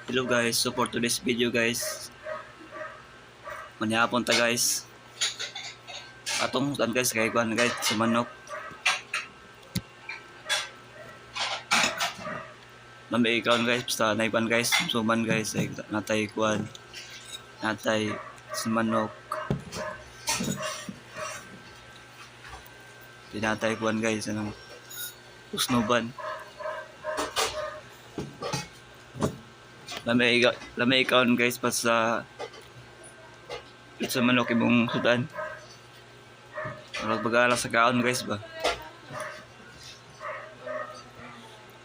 Hello guys, so for today's video guys, manyapon ta guys. Atong hutan guys, kay kuan guys, sa manok. Lamay ikaw guys, basta naipan guys, suman guys, ay natay kuan, natay sa manok. Tinatay kuan guys, anong usnuban. Lamay ikaw guys, basta sa manok imong hutan. Pag-aaral sa kaon guys ba?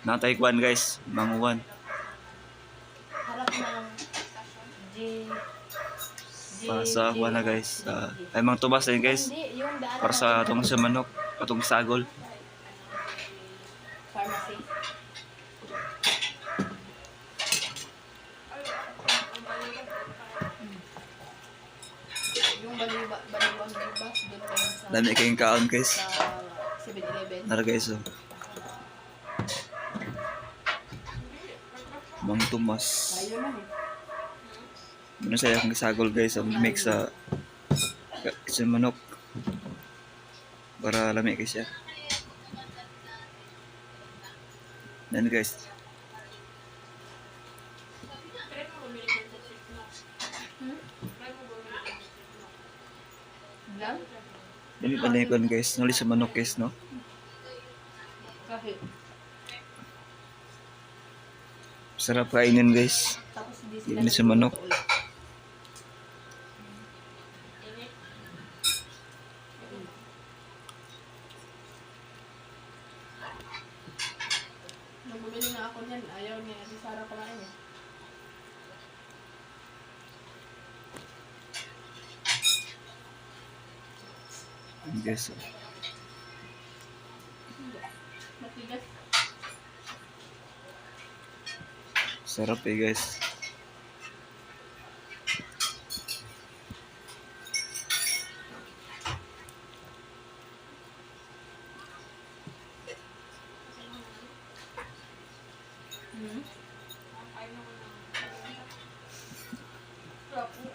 Natay kuan guys, manguwan. Harap ng G... Sa kuan na guys. Ay mga tubas din guys. Hindi, yung daan Para sa atong sa manok, atong sagol. pharmacy. Yung baliwang bibas doon kayo sa... Dami kayong kaon guys. Sa 7-Eleven. Nara guys oh. Mang tumas. Tayo na Ano sa akong sagol guys, ang mix sa manok. Para lami guys siya. Yan guys. Lang? Dami pa na yung guys, nuli sa manok guys no. Kahit. Sarap kainin guys. Tapos hindi Hindi sa manok. Nung bumili na ako niyan, ayaw niya si Sarah kumain eh. Yan guys oh. Matigas. Sarap eh guys.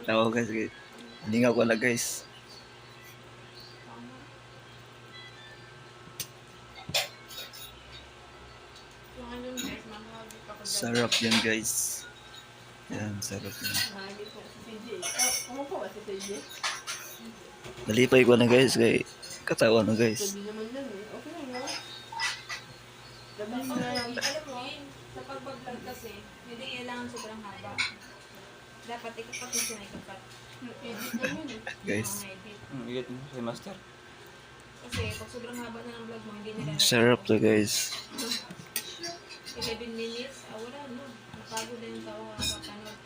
Tawa guys. Hindi nga ko na guys. Sarap yan guys. Yan, sarap yan. Mahali po si CJ. Kumupo ba si CJ? Nalipay ko na guys kay katawan na guys. Sabi naman yan eh. Okay na yun. Dapat pa nga yung... Alam mo, sa pag-vlog kasi, hindi kailangan sobrang haba. Dapat ikapat yung sinay-kapat. Edit na yun eh. Guys. Edit. Igat mo kay master. Kasi pag sobrang haba na ng vlog mo, hindi nila Sarap to guys. 11 minutes, wala no. Napagod na yung tao kapapanood.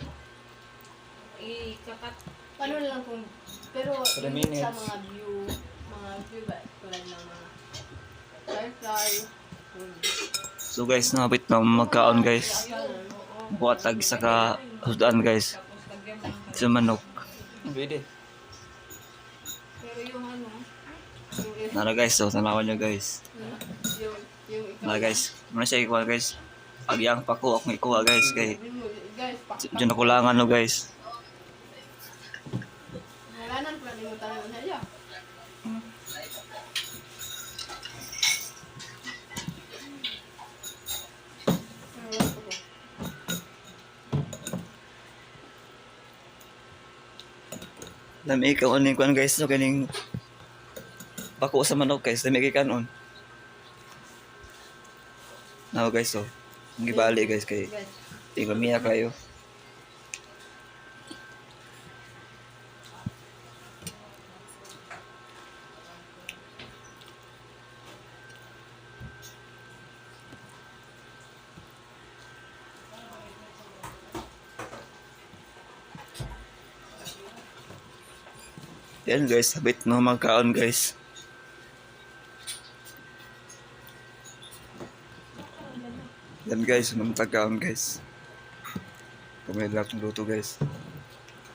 Ikakat. Paano lang kung... Pero For the yung sa minutes. mga view ba? Tulad ng mga... Firefly. So guys, napit na magkaon guys. Buhatag sa kahudaan guys. Tapos lagyan mo ng Sa manok. Pwede. Pero yung ano, Nara guys, so tanawan nyo guys. Yung ikaw. Nara guys, muna siya ikuha guys. Agyang pa ko akong ikuha guys kay Guys, dyan nakulangan no guys. Ngalanan ko lang yung tanong niya. Lami ikaw on kuan guys no kining pako sa manok guys, lami kay kanon. Now guys so, gibali guys kay Guys, tigamiya kayo. Yan guys, habit no magkaon guys. Yan guys, magkaon guys. Kumay lahat ng luto guys.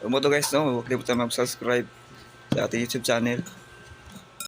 Huwag mo to guys no, huwag limutan mag-subscribe sa ating YouTube channel.